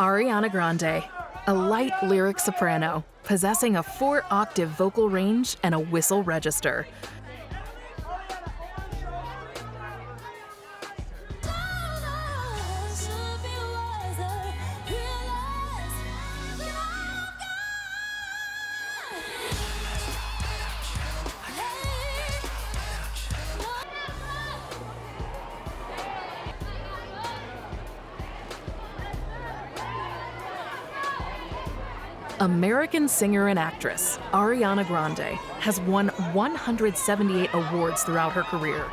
Ariana Grande, a light lyric soprano, possessing a four-octave vocal range and a whistle register. American singer and actress Ariana Grande has won 178 awards throughout her career.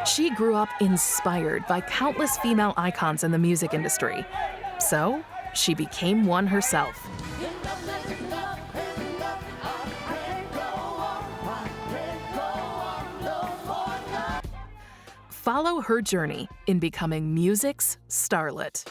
She grew up inspired by countless female icons in the music industry, so she became one herself. Follow her journey in becoming music's starlet.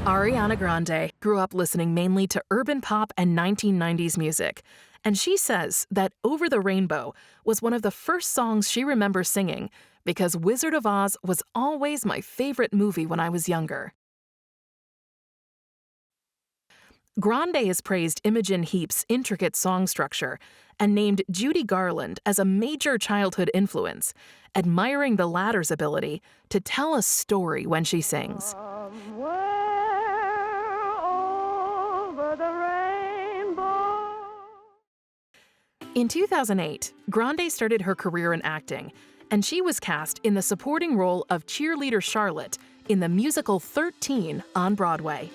Ariana Grande grew up listening mainly to urban pop and 1990s music, and she says that Over the Rainbow was one of the first songs she remembers singing because Wizard of Oz was always my favorite movie when I was younger. Grande has praised Imogen Heap's intricate song structure and named Judy Garland as a major childhood influence, admiring the latter's ability to tell a story when she sings. In 2008, Grande started her career in acting, and she was cast in the supporting role of cheerleader Charlotte in the musical 13 on Broadway.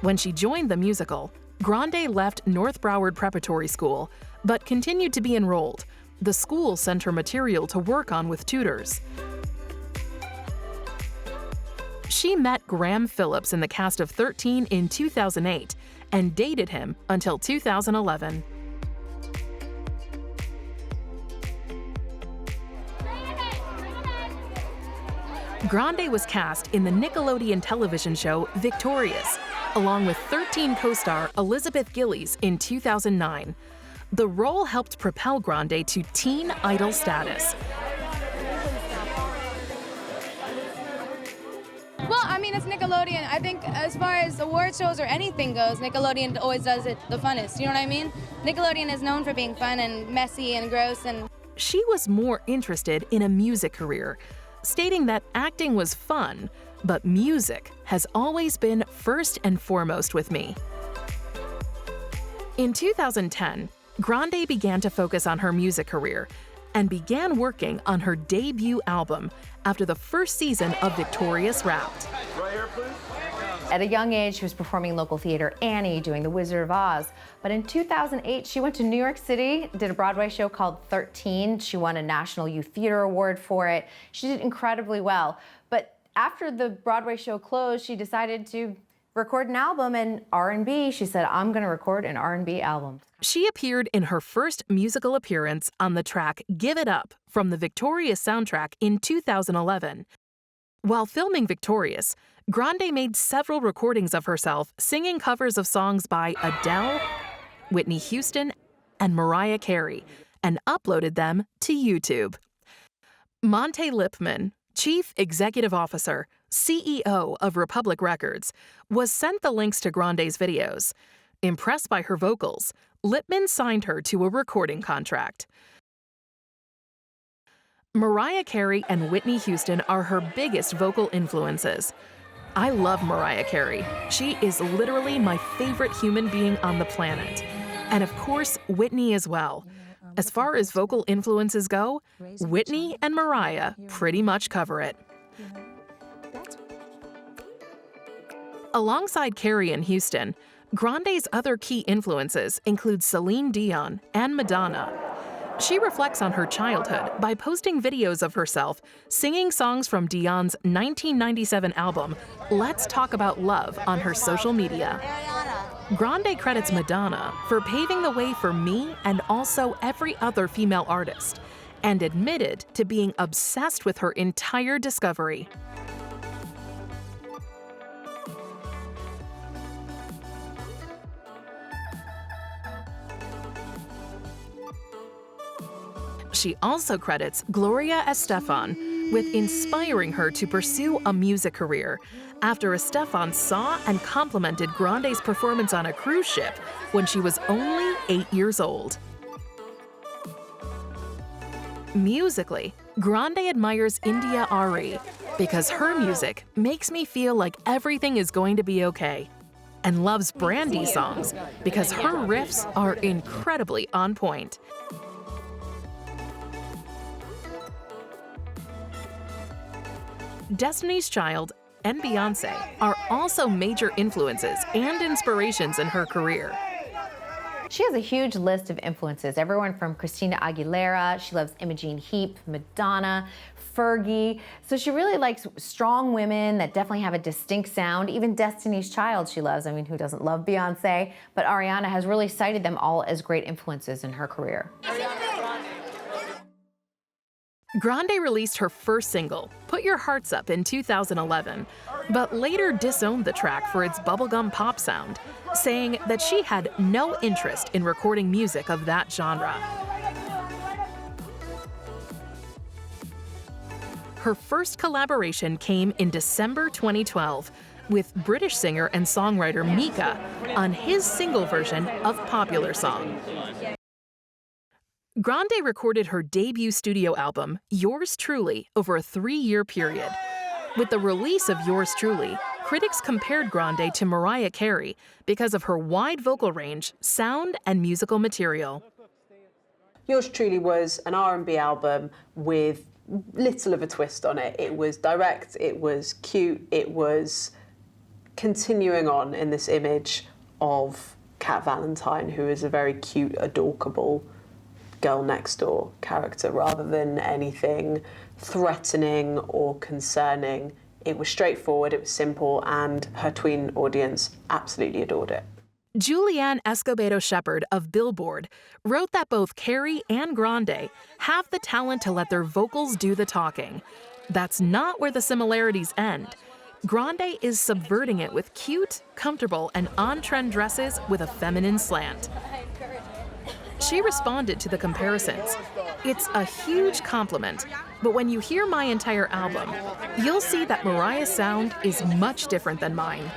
When she joined the musical, Grande left North Broward Preparatory School, but continued to be enrolled. The school sent her material to work on with tutors. She met Graham Phillips in the cast of 13 in 2008 and dated him until 2011. Grande was cast in the Nickelodeon television show Victorious, along with 13 co-star Elizabeth Gillies in 2009. The role helped propel Grande to teen idol status. Well, I mean, it's Nickelodeon. I think as far as award shows or anything goes, Nickelodeon always does it the funnest, you know what I mean? Nickelodeon is known for being fun and messy and gross and... She was more interested in a music career, stating that acting was fun, but music has always been first and foremost with me. In 2010, Grande began to focus on her music career and began working on her debut album after the first season of Victorious wrapped. Right here, please. At a young age, she was performing local theater Annie, doing The Wizard of Oz. But in 2008, she went to New York City, did a Broadway show called 13. She won a National Youth Theater Award for it. She did incredibly well. But after the Broadway show closed, she decided to record an album and R&B. She said, I'm going to record an R&B album. She appeared in her first musical appearance on the track Give It Up from the Victorious soundtrack in 2011. While filming Victorious, Grande made several recordings of herself singing covers of songs by Adele, Whitney Houston, and Mariah Carey, and uploaded them to YouTube. Monte Lipman, Chief Executive Officer, CEO of Republic Records, was sent the links to Grande's videos. Impressed by her vocals, Lipman signed her to a recording contract. Mariah Carey and Whitney Houston are her biggest vocal influences. I love Mariah Carey. She is literally my favorite human being on the planet. And of course, Whitney as well. As far as vocal influences go, Whitney and Mariah pretty much cover it. Alongside Carey and Houston, Grande's other key influences include Celine Dion and Madonna. She reflects on her childhood by posting videos of herself singing songs from Dion's 1997 album, Let's Talk About Love, on her social media. Grande credits Madonna for paving the way for me and also every other female artist, and admitted to being obsessed with her entire discovery. She also credits Gloria Estefan with inspiring her to pursue a music career after Estefan saw and complimented Grande's performance on a cruise ship when she was only 8 years old. Musically, Grande admires India Ari because her music makes me feel like everything is going to be okay, and loves Brandy's songs because her riffs are incredibly on point. Destiny's Child and Beyoncé are also major influences and inspirations in her career. She has a huge list of influences, everyone from Christina Aguilera, she loves Imogen Heap, Madonna, Fergie. So she really likes strong women that definitely have a distinct sound. Even Destiny's Child she loves. I mean, who doesn't love Beyoncé? But Ariana has really cited them all as great influences in her career. Grande released her first single, Put Your Hearts Up, in 2011, but later disowned the track for its bubblegum pop sound, saying that she had no interest in recording music of that genre. Her first collaboration came in December 2012 with British singer and songwriter Mika on his single version of Popular Song. Grande recorded her debut studio album, Yours Truly, over a 3-year period. With the release of Yours Truly, critics compared Grande to Mariah Carey because of her wide vocal range, sound, and musical material. Yours Truly was an R&B album with little of a twist on it. It was direct, it was cute, it was continuing on in this image of Kat Valentine, who is a very cute, adorable girl next door character, rather than anything threatening or concerning. It was straightforward, it was simple, and her tween audience absolutely adored it. Julianne Escobedo-Shepherd of Billboard wrote that both Carey and Grande have the talent to let their vocals do the talking. That's not where the similarities end. Grande is subverting it with cute, comfortable, and on-trend dresses with a feminine slant. She responded to the comparisons. It's a huge compliment, but when you hear my entire album, you'll see that Mariah's sound is much different than mine.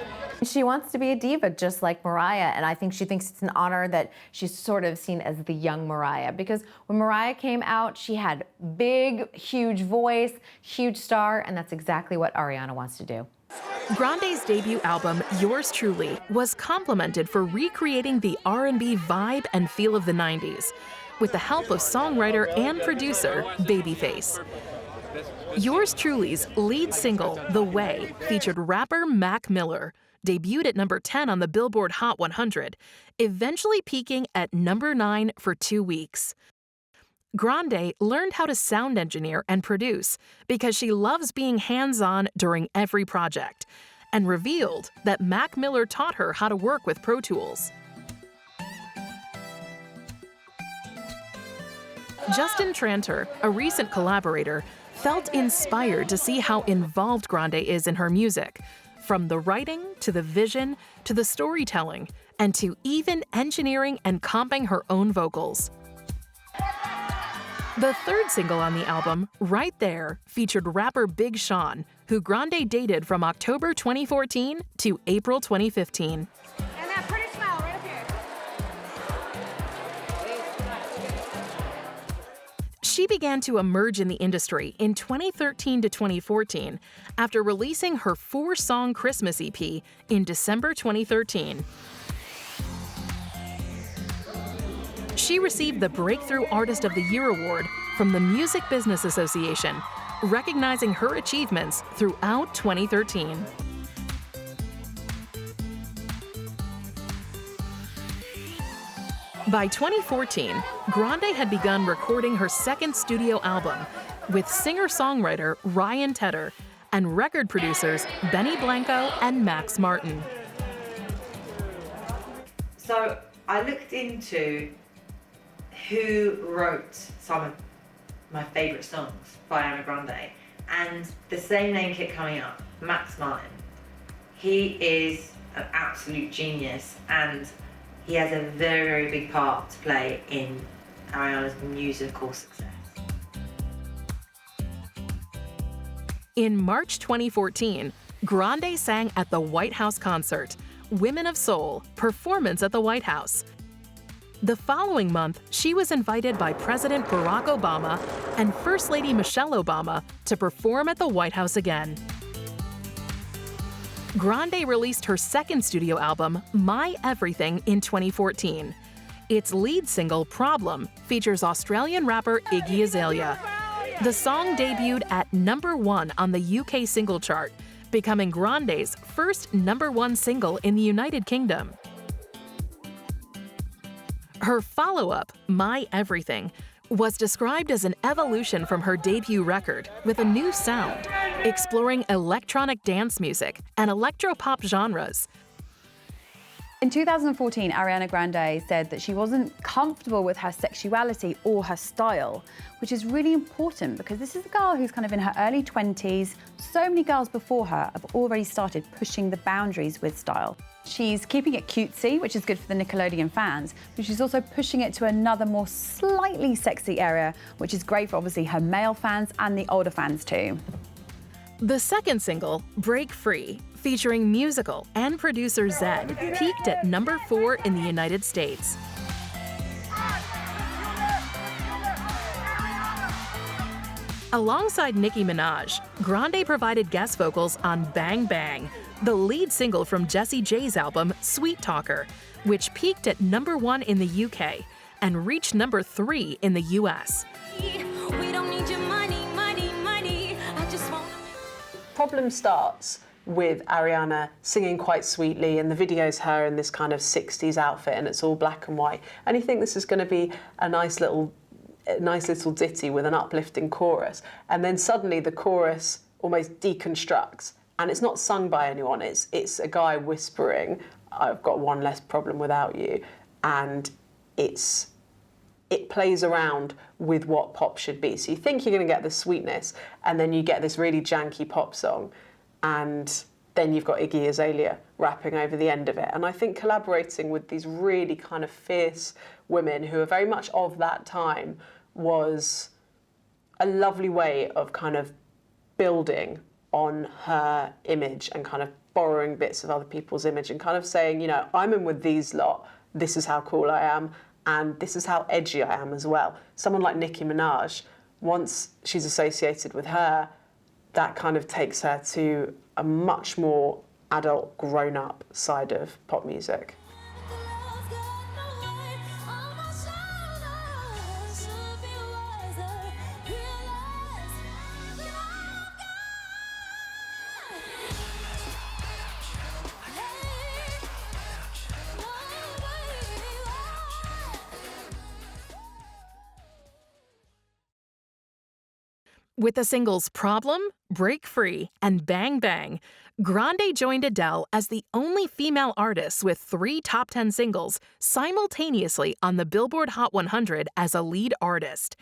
She wants to be a diva just like Mariah, and I think she thinks it's an honor that she's sort of seen as the young Mariah, because when Mariah came out, she had big, huge voice, huge star, and that's exactly what Ariana wants to do. Grande's debut album, Yours Truly, was complimented for recreating the R&B vibe and feel of the 90s, with the help of songwriter and producer Babyface. Yours Truly's lead single, The Way, featured rapper Mac Miller, debuted at number 10 on the Billboard Hot 100, eventually peaking at number 9 for 2 weeks. Grande learned how to sound engineer and produce because she loves being hands-on during every project, and revealed that Mac Miller taught her how to work with Pro Tools. Justin Tranter, a recent collaborator, felt inspired to see how involved Grande is in her music, from the writing to the vision to the storytelling, and to even engineering and comping her own vocals. The third single on the album, Right There, featured rapper Big Sean, who Grande dated from October 2014 to April 2015. And that pretty smile right up here. She began to emerge in the industry in 2013 to 2014 after releasing her 4-song Christmas EP in December 2013. She received the Breakthrough Artist of the Year award from the Music Business Association, recognizing her achievements throughout 2013. By 2014, Grande had begun recording her second studio album with singer-songwriter Ryan Tedder and record producers Benny Blanco and Max Martin. So I looked into who wrote some of my favourite songs by Ariana Grande, and the same name kept coming up, Max Martin. He is an absolute genius, and he has a very, very big part to play in Ariana's musical success. In March 2014, Grande sang at the White House concert, Women of Soul, Performance at the White House. The following month, she was invited by President Barack Obama and First Lady Michelle Obama to perform at the White House again. Grande released her second studio album, My Everything, in 2014. Its lead single, Problem, features Australian rapper Iggy Azalea. The song debuted at #1 on the UK single chart, becoming Grande's first #1 single in the United Kingdom. Her follow-up, My Everything, was described as an evolution from her debut record with a new sound, exploring electronic dance music and electropop genres. In 2014, Ariana Grande said that she wasn't comfortable with her sexuality or her style, which is really important because this is a girl who's kind of in her early 20s. So many girls before her have already started pushing the boundaries with style. She's keeping it cutesy, which is good for the Nickelodeon fans, but she's also pushing it to another more slightly sexy area, which is great for obviously her male fans and the older fans too. The second single, Break Free, featuring musical and producer Zedd, peaked at #4 in the United States. Alongside Nicki Minaj, Grande provided guest vocals on Bang Bang, the lead single from Jessie J's album Sweet Talker, which peaked at #1 in the UK and reached #3 in the US. Problem starts with Ariana singing quite sweetly, and the video's her in this kind of 60s outfit, and it's all black and white. And you think this is going to be a nice little ditty with an uplifting chorus, and then suddenly the chorus almost deconstructs, and it's not sung by anyone. It's a guy whispering, "I've got one less problem without you," and it plays around with what pop should be. So you think you're going to get the sweetness, and then you get this really janky pop song, and then you've got Iggy Azalea rapping over the end of it. And I think collaborating with these really kind of fierce women who are very much of that time was a lovely way of kind of building on her image and kind of borrowing bits of other people's image and kind of saying, you know, I'm in with these lot, this is how cool I am, and this is how edgy I am as well. Someone like Nicki Minaj, once she's associated with her, that kind of takes her to a much more adult, grown-up side of pop music. With the singles Problem, Break Free, and Bang Bang, Grande joined Adele as the only female artist with 3 top 10 singles simultaneously on the Billboard Hot 100 as a lead artist.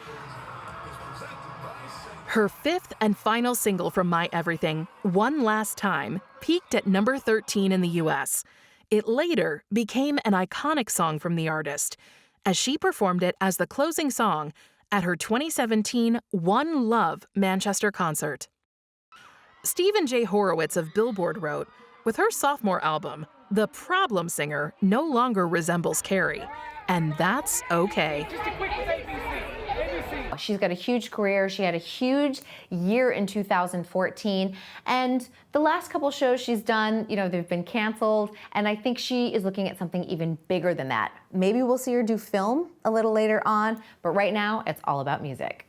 Her 5th and final single from My Everything, One Last Time, peaked at #13 in the US. It later became an iconic song from the artist, as she performed it as the closing song at her 2017 One Love Manchester concert. Stephen J. Horowitz of Billboard wrote, with her sophomore album, the problem singer no longer resembles Carrie, and that's okay. She's got a huge career. She had a huge year in 2014. And the last couple shows she's done, you know, they've been canceled. And I think she is looking at something even bigger than that. Maybe we'll see her do film a little later on, but right now it's all about music.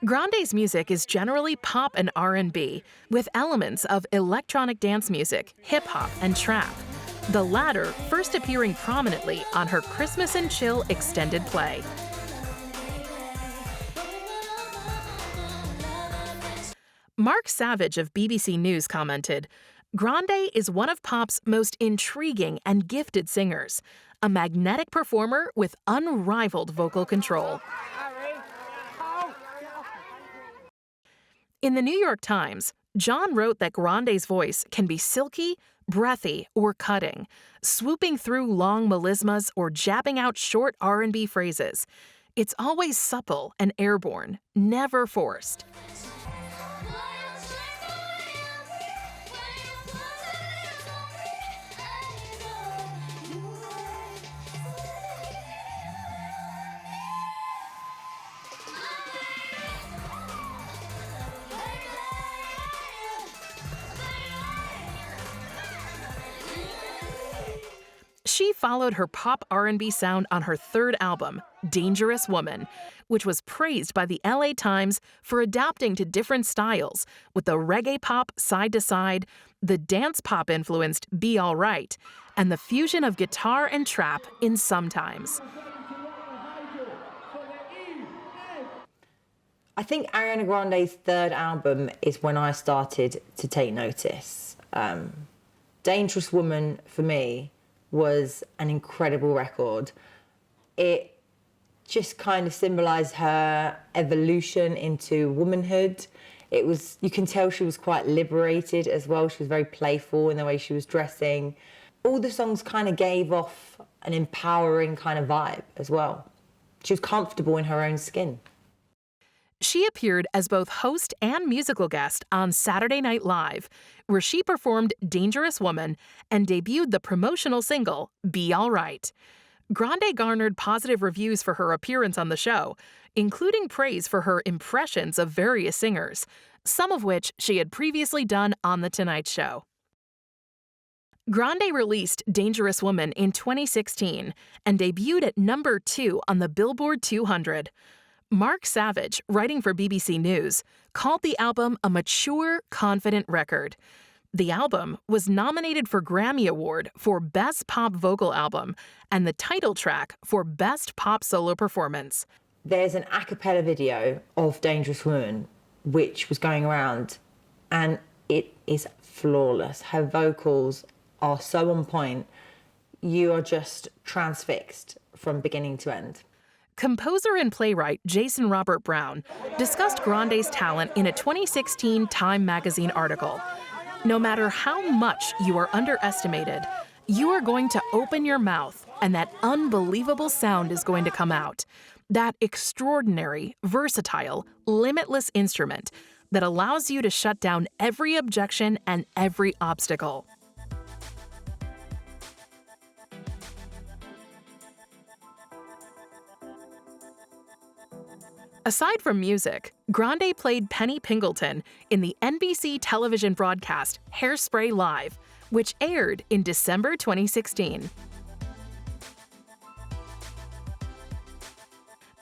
Grande's music is generally pop and R&B, with elements of electronic dance music, hip-hop, and trap. the latter first appearing prominently on her Christmas and Chill extended play. Mark Savage of BBC News commented, "Grande is one of pop's most intriguing and gifted singers, a magnetic performer with unrivaled vocal control." In the New York Times, John wrote that Grande's voice can be silky, breathy, or cutting, swooping through long melismas or jabbing out short R&B phrases. It's always supple and airborne, never forced. She followed her pop R&B sound on her third album, Dangerous Woman, which was praised by the LA Times for adapting to different styles, with the reggae pop side to side, the dance pop influenced Be All Right, and the fusion of guitar and trap in Sometimes. I think Ariana Grande's third album is when I started to take notice. Dangerous Woman, for me, was an incredible record. It just kind of symbolised her evolution into womanhood. It was, you can tell she was quite liberated as well. She was very playful in the way she was dressing. All the songs kind of gave off an empowering kind of vibe as well. She was comfortable in her own skin. She appeared as both host and musical guest on Saturday Night Live, where she performed Dangerous Woman and debuted the promotional single, Be All Right. Grande garnered positive reviews for her appearance on the show, including praise for her impressions of various singers, some of which she had previously done on The Tonight Show. Grande released Dangerous Woman in 2016 and debuted at number 2 on the Billboard 200. Mark Savage, writing for BBC News, called the album a mature, confident record. The album was nominated for Grammy Award for Best Pop Vocal Album and the title track for Best Pop Solo Performance. There's an a cappella video of Dangerous Woman which was going around, and it is flawless. Her vocals are so on point. You are just transfixed from beginning to end. Composer and playwright Jason Robert Brown discussed Grande's talent in a 2016 Time magazine article. No matter how much you are underestimated, you are going to open your mouth and that unbelievable sound is going to come out. That extraordinary, versatile, limitless instrument that allows you to shut down every objection and every obstacle. Aside from music, Grande played Penny Pingleton in the NBC television broadcast Hairspray Live, which aired in December 2016.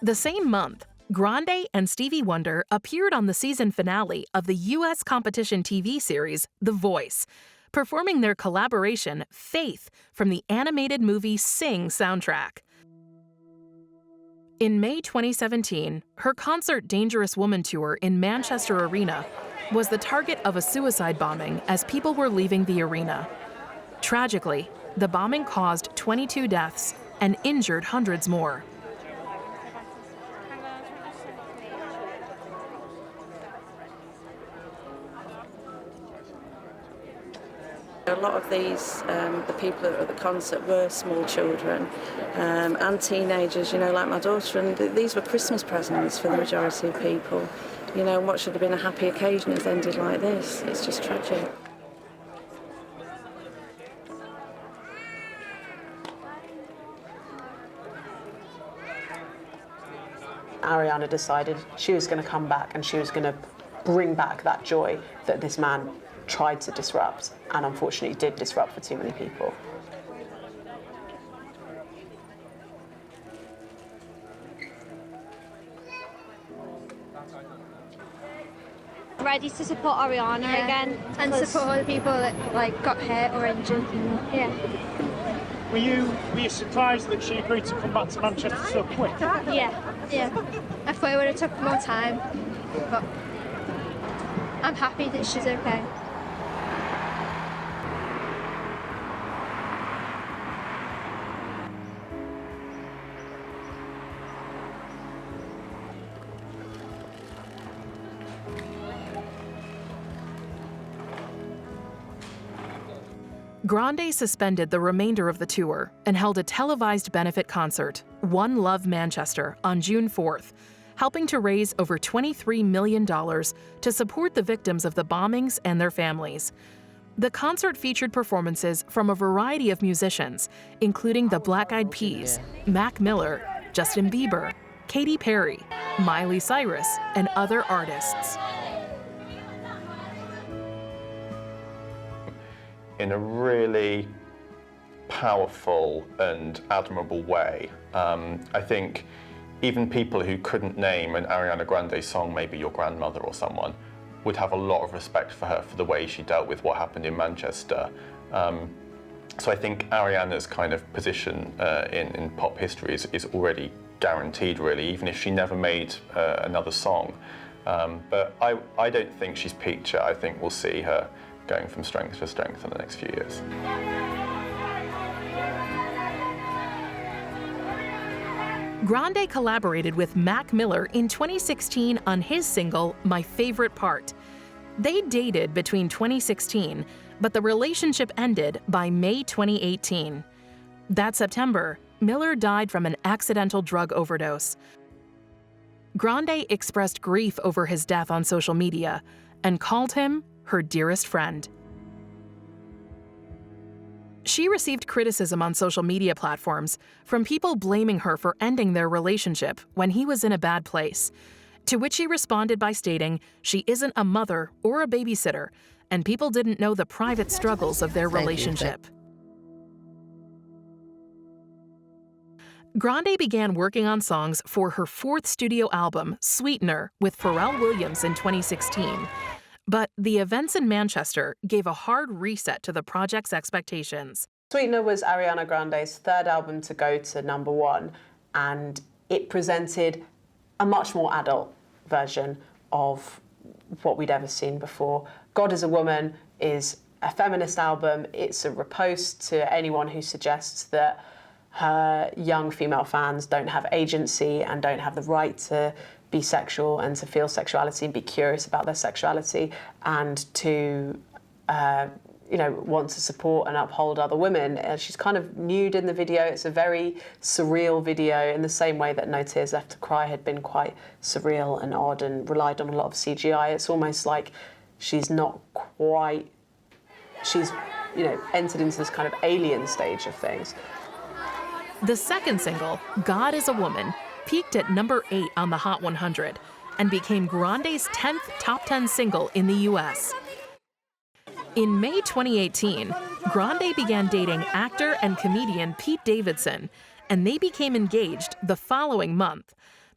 The same month, Grande and Stevie Wonder appeared on the season finale of the U.S. competition TV series The Voice, performing their collaboration Faith from the animated movie Sing soundtrack. In May 2017, her concert Dangerous Woman tour in Manchester Arena was the target of a suicide bombing as people were leaving the arena. Tragically, the bombing caused 22 deaths and injured hundreds more. A lot of these, the people at the concert were small children and teenagers, you know, like my daughter, and these were Christmas presents for the majority of people. You know, what should have been a happy occasion has ended like this. It's just tragic. Ariana decided she was going to come back and she was going to bring back that joy that this man tried to disrupt and unfortunately did disrupt for too many people. ready to support Ariana again. And support other people that like got hurt or injured. Yeah. Were you surprised that she agreed to come back to Manchester so quick? Yeah. I thought it would have took more time, but I'm happy that she's okay. Grande suspended the remainder of the tour and held a televised benefit concert, One Love Manchester, on June 4th, helping to raise over $23 million to support the victims of the bombings and their families. The concert featured performances from a variety of musicians, including the Black Eyed Peas, Mac Miller, Justin Bieber, Katy Perry, Miley Cyrus, and other artists. In a really powerful and admirable way. I think even people who couldn't name an Ariana Grande song, maybe your grandmother or someone, would have a lot of respect for her for the way she dealt with what happened in Manchester. So I think Ariana's kind of position in pop history is already guaranteed, really, even if she never made another song. But I don't think she's peaked yet. I think we'll see her going from strength to strength in the next few years. Grande collaborated with Mac Miller in 2016 on his single, My Favorite Part. They dated between 2016, but the relationship ended by May 2018. That September, Miller died from an accidental drug overdose. Grande expressed grief over his death on social media and called him her dearest friend. She received criticism on social media platforms from people blaming her for ending their relationship when he was in a bad place, to which she responded by stating she isn't a mother or a babysitter, and people didn't know the private struggles of their relationship. Grande began working on songs for her fourth studio album, Sweetener, with Pharrell Williams in 2016. But the events in Manchester gave a hard reset to the project's expectations. Sweetener was Ariana Grande's third album to go to #1, and it presented a much more adult version of what we'd ever seen before. God is a Woman is a feminist album. It's a riposte to anyone who suggests that her young female fans don't have agency and don't have the right to be sexual and to feel sexuality and be curious about their sexuality and to, want to support and uphold other women. She's kind of nude in the video. It's a very surreal video in the same way that No Tears Left to Cry had been quite surreal and odd and relied on a lot of CGI. It's almost like she's not quite, she's, entered into this kind of alien stage of things. The second single, God is a Woman, peaked at #8 on the Hot 100 and became Grande's 10th top 10 single in the US. In May 2018, Grande began dating actor and comedian Pete Davidson, and they became engaged the following month.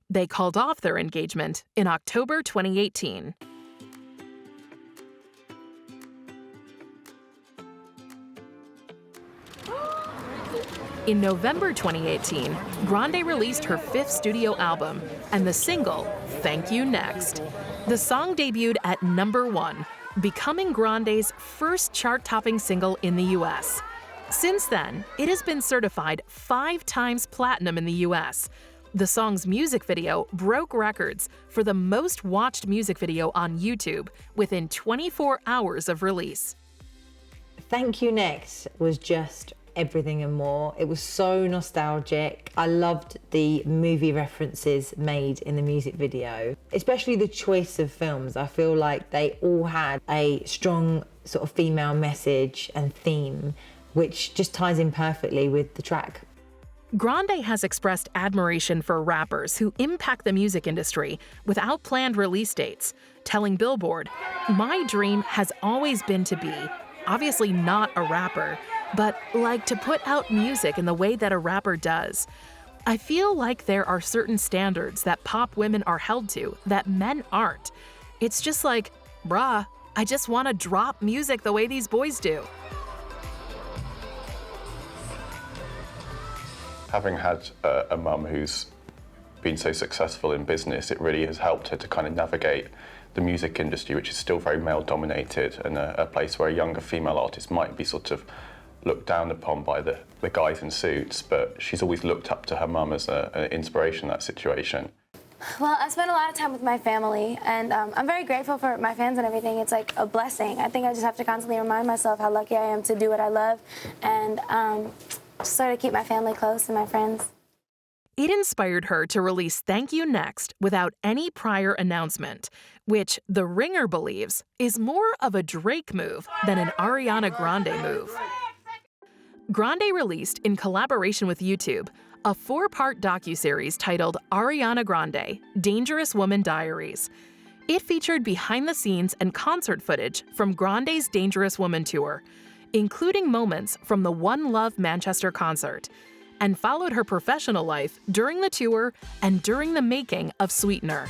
They called off their engagement in October 2018. In November 2018, Grande released her fifth studio album and the single, Thank You Next. The song debuted at #1, becoming Grande's first chart-topping single in the US. Since then, it has been certified 5 times platinum in the US. The song's music video broke records for the most watched music video on YouTube within 24 hours of release. Thank You Next was just everything and more. It was so nostalgic. I loved the movie references made in the music video, especially the choice of films. I feel like they all had a strong sort of female message and theme, which just ties in perfectly with the track. Grande has expressed admiration for rappers who impact the music industry without planned release dates, telling Billboard, "My dream has always been to be, obviously not a rapper, but like to put out music in the way that a rapper does. I feel like there are certain standards that pop women are held to that men aren't. It's just like, Bruh, I just want to drop music the way these boys do. Having had a mum who's been so successful in business, it really has helped her to kind of navigate the music industry, which is still very male-dominated, and a place where a younger female artist might be sort of looked down upon by the guys in suits, but she's always looked up to her mum as an inspiration in that situation. Well, I spend a lot of time with my family, and I'm very grateful for my fans and everything. It's like a blessing. I think I just have to constantly remind myself how lucky I am to do what I love, and just sort of keep my family close and my friends. It inspired her to release Thank You Next without any prior announcement, which The Ringer believes is more of a Drake move than an Ariana Grande move. Grande released, in collaboration with YouTube, a 4-part docuseries titled Ariana Grande: Dangerous Woman Diaries. It featured behind-the-scenes and concert footage from Grande's Dangerous Woman tour, including moments from the One Love Manchester concert, and followed her professional life during the tour and during the making of Sweetener.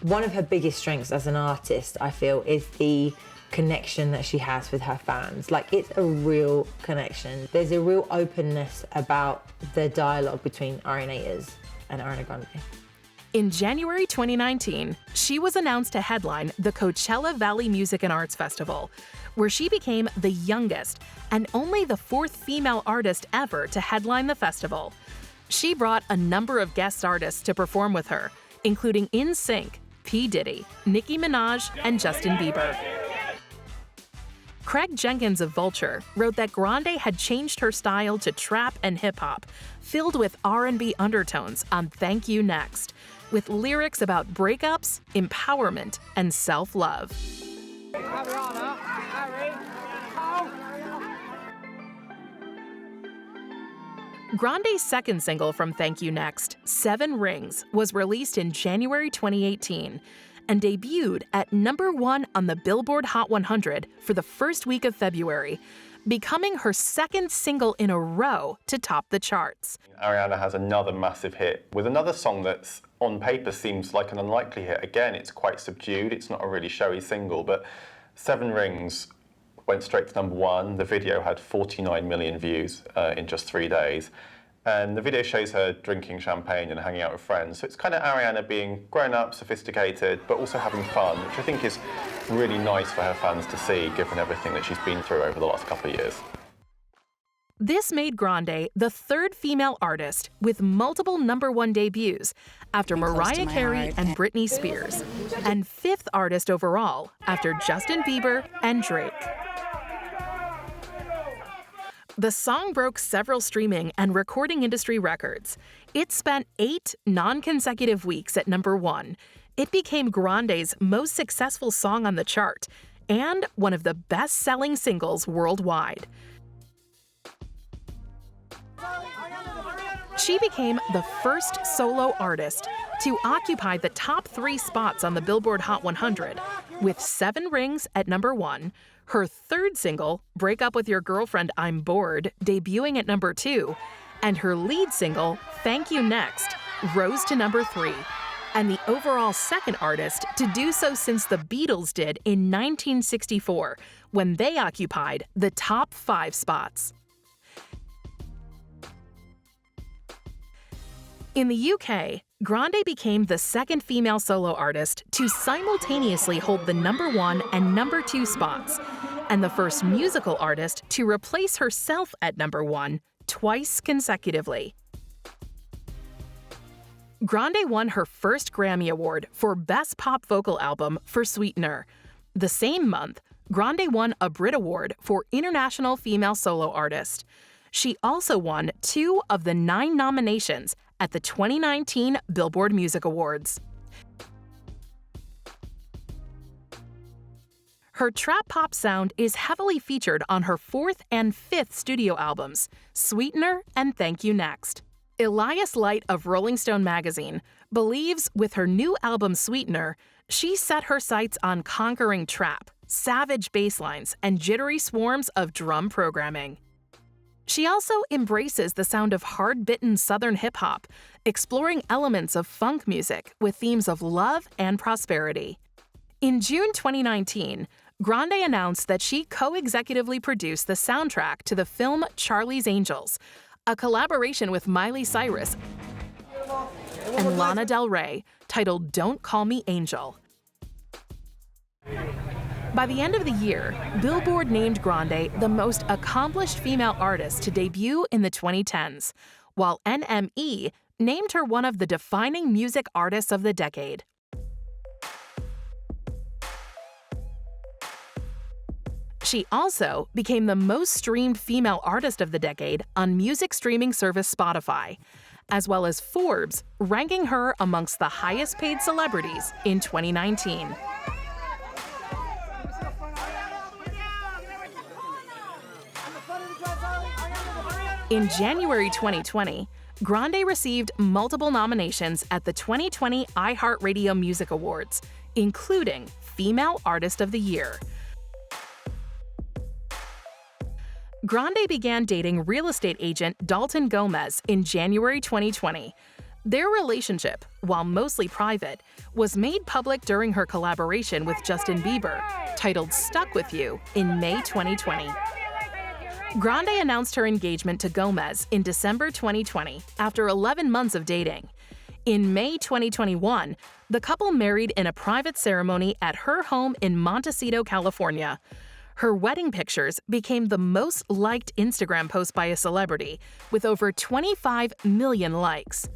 One of her biggest strengths as an artist, I feel, is the connection that she has with her fans. Like, it's a real connection. There's a real openness about the dialogue between Ariana and Ariana Grande. In January 2019, she was announced to headline the Coachella Valley Music and Arts Festival, where she became the youngest and only the 4th female artist ever to headline the festival. She brought a number of guest artists to perform with her, including NSYNC, P. Diddy, Nicki Minaj, and Justin Bieber. Craig Jenkins of Vulture wrote that Grande had changed her style to trap and hip-hop, filled with R&B undertones on Thank You Next, with lyrics about breakups, empowerment, and self-love. Grande's second single from Thank You Next, 7 Rings, was released in January 2018 and debuted at #1 on the Billboard Hot 100 for the first week of February, becoming her second single in a row to top the charts. Ariana has another massive hit with another song that's on paper seems like an unlikely hit. Again, it's quite subdued, it's not a really showy single, but 7 Rings went straight to #1. The video had 49 million views in just 3 days. And the video shows her drinking champagne and hanging out with friends. So it's kind of Ariana being grown up, sophisticated, but also having fun, which I think is really nice for her fans to see, given everything that she's been through over the last couple of years. This made Grande the 3rd female artist with multiple #1 debuts after Mariah Carey and Britney Spears, and 5th artist overall after Justin Bieber and Drake. The song broke several streaming and recording industry records. It spent 8 non-consecutive weeks at #1. It became Grande's most successful song on the chart and one of the best-selling singles worldwide. She became the first solo artist to occupy the top 3 spots on the Billboard Hot 100, with 7 Rings at #1, her 3rd single, Break Up With Your Girlfriend, I'm Bored, debuting at #2, and her lead single, Thank You Next, rose to #3, and the overall 2nd artist to do so since the Beatles did in 1964, when they occupied the top 5 spots. In the UK, Grande became the 2nd female solo artist to simultaneously hold the #1 and #2 spots, and the first musical artist to replace herself at #1 twice consecutively. Grande won her first Grammy Award for Best Pop Vocal Album for Sweetener. The same month, Grande won a Brit Award for International Female Solo Artist. She also won 2 of the 9 nominations at the 2019 Billboard Music Awards. Her trap pop sound is heavily featured on her 4th and 5th studio albums, Sweetener and Thank You Next. Elias Light of Rolling Stone magazine believes with her new album Sweetener, she set her sights on conquering trap, savage bass lines, and jittery swarms of drum programming. She also embraces the sound of hard-bitten Southern hip-hop, exploring elements of funk music with themes of love and prosperity. In June 2019, Grande announced that she co-executively produced the soundtrack to the film Charlie's Angels, a collaboration with Miley Cyrus and Lana Del Rey titled Don't Call Me Angel. By the end of the year, Billboard named Grande the most accomplished female artist to debut in the 2010s, while NME named her one of the defining music artists of the decade. She also became the most streamed female artist of the decade on music streaming service Spotify, as well as Forbes ranking her amongst the highest paid celebrities in 2019. In January 2020, Grande received multiple nominations at the 2020 iHeartRadio Music Awards, including Female Artist of the Year. Grande began dating real estate agent Dalton Gomez in January 2020. Their relationship, while mostly private, was made public during her collaboration with Justin Bieber, titled Stuck With You, in May 2020. Grande announced her engagement to Gomez in December 2020 after 11 months of dating. In May 2021, the couple married in a private ceremony at her home in Montecito, California. Her wedding pictures became the most liked Instagram post by a celebrity, with over 25 million likes.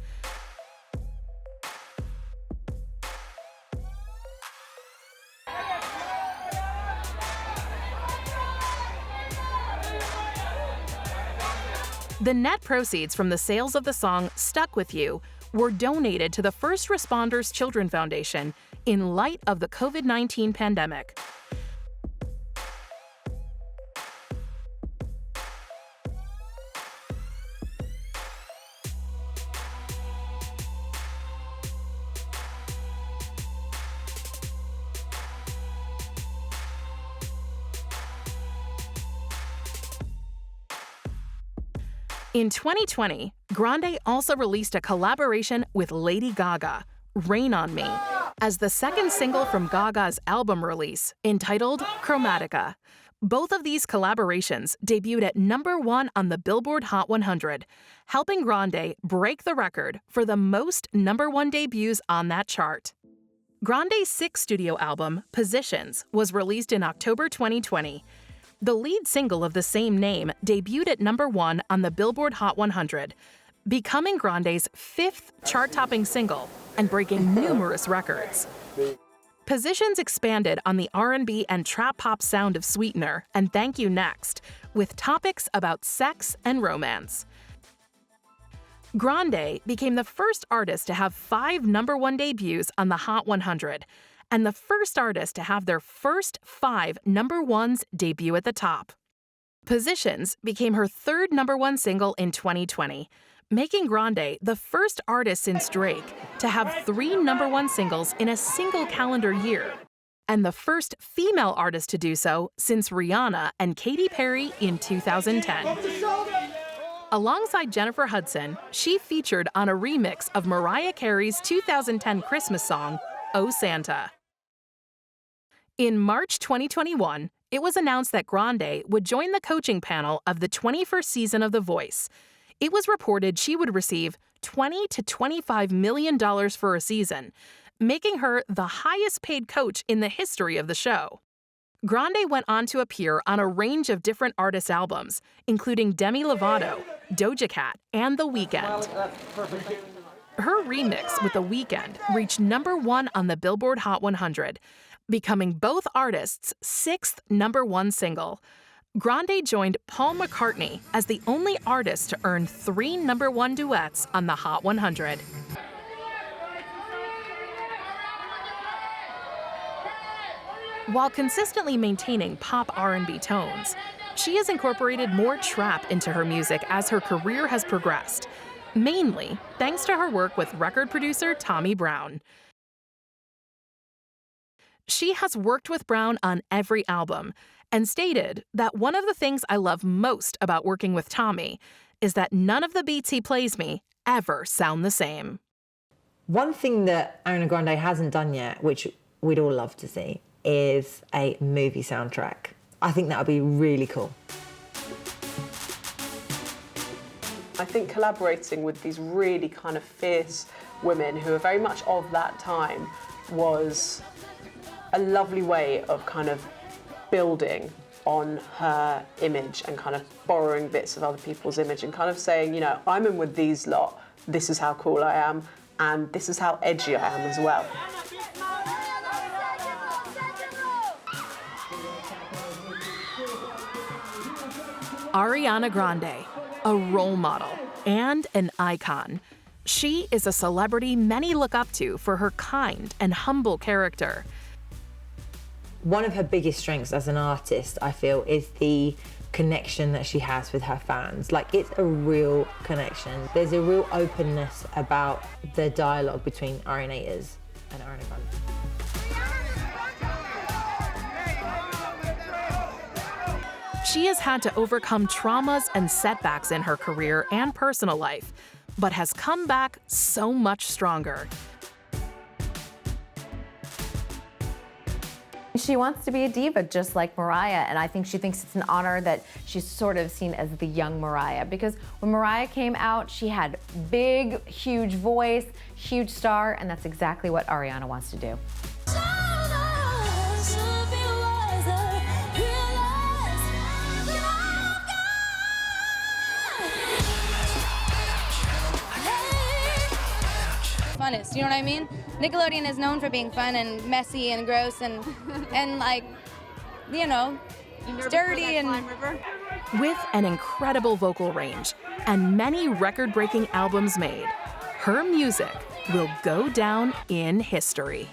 The net proceeds from the sales of the song Stuck With You were donated to the First Responders Children Foundation in light of the COVID-19 pandemic. In 2020, Grande also released a collaboration with Lady Gaga, Rain on Me, as the second single from Gaga's album release, entitled Chromatica. Both of these collaborations debuted at #1 on the Billboard Hot 100, helping Grande break the record for the most #1 debuts on that chart. Grande's 6th studio album, Positions, was released in October 2020. The lead single of the same name debuted at #1 on the Billboard Hot 100, becoming Grande's 5th chart-topping single and breaking numerous records. Positions expanded on the R&B and trap pop sound of Sweetener and Thank You Next, with topics about sex and romance. Grande became the first artist to have 5 #1 debuts on the Hot 100, and the first artist to have their first 5 #1s debut at the top. Positions became her 3rd #1 single in 2020, making Grande the first artist since Drake to have 3 #1 singles in a single calendar year, and the first female artist to do so since Rihanna and Katy Perry in 2010. Alongside Jennifer Hudson, she featured on a remix of Mariah Carey's 2010 Christmas song, Oh Santa. In March 2021, it was announced that Grande would join the coaching panel of the 21st season of The Voice. It was reported she would receive $20 to $25 million for a season, making her the highest paid coach in the history of the show. Grande went on to appear on a range of different artists' albums, including Demi Lovato, Doja Cat, and The Weeknd. Her remix with The Weeknd reached #1 on the Billboard Hot 100, becoming both artists' 6th #1 single. Grande joined Paul McCartney as the only artist to earn 3 #1 duets on the Hot 100. While consistently maintaining pop R&B tones, she has incorporated more trap into her music as her career has progressed, mainly thanks to her work with record producer Tommy Brown. She has worked with Brown on every album and stated that one of the things I love most about working with Tommy is that none of the beats he plays me ever sound the same. One thing that Ariana Grande hasn't done yet, which we'd all love to see, is a movie soundtrack. I think that would be really cool. I think collaborating with these really kind of fierce women who are very much of that time was a lovely way of kind of building on her image and kind of borrowing bits of other people's image and kind of saying, you know, I'm in with these lot, this is how cool I am, and this is how edgy I am as well. Ariana Grande, a role model and an icon. She is a celebrity many look up to for her kind and humble character. One of her biggest strengths as an artist, I feel, is the connection that she has with her fans. Like, it's a real connection. There's a real openness about the dialogue between Arianators and Ariana Grande. She has had to overcome traumas and setbacks in her career and personal life, but has come back so much stronger. She wants to be a diva just like Mariah, and I think she thinks it's an honor that she's sort of seen as the young Mariah, because when Mariah came out, she had big, huge voice, huge star, and that's exactly what Ariana wants to do. Funnest, you know what I mean? Nickelodeon is known for being fun and messy and gross and like, you know, dirty and... With an incredible vocal range and many record-breaking albums made, her music will go down in history.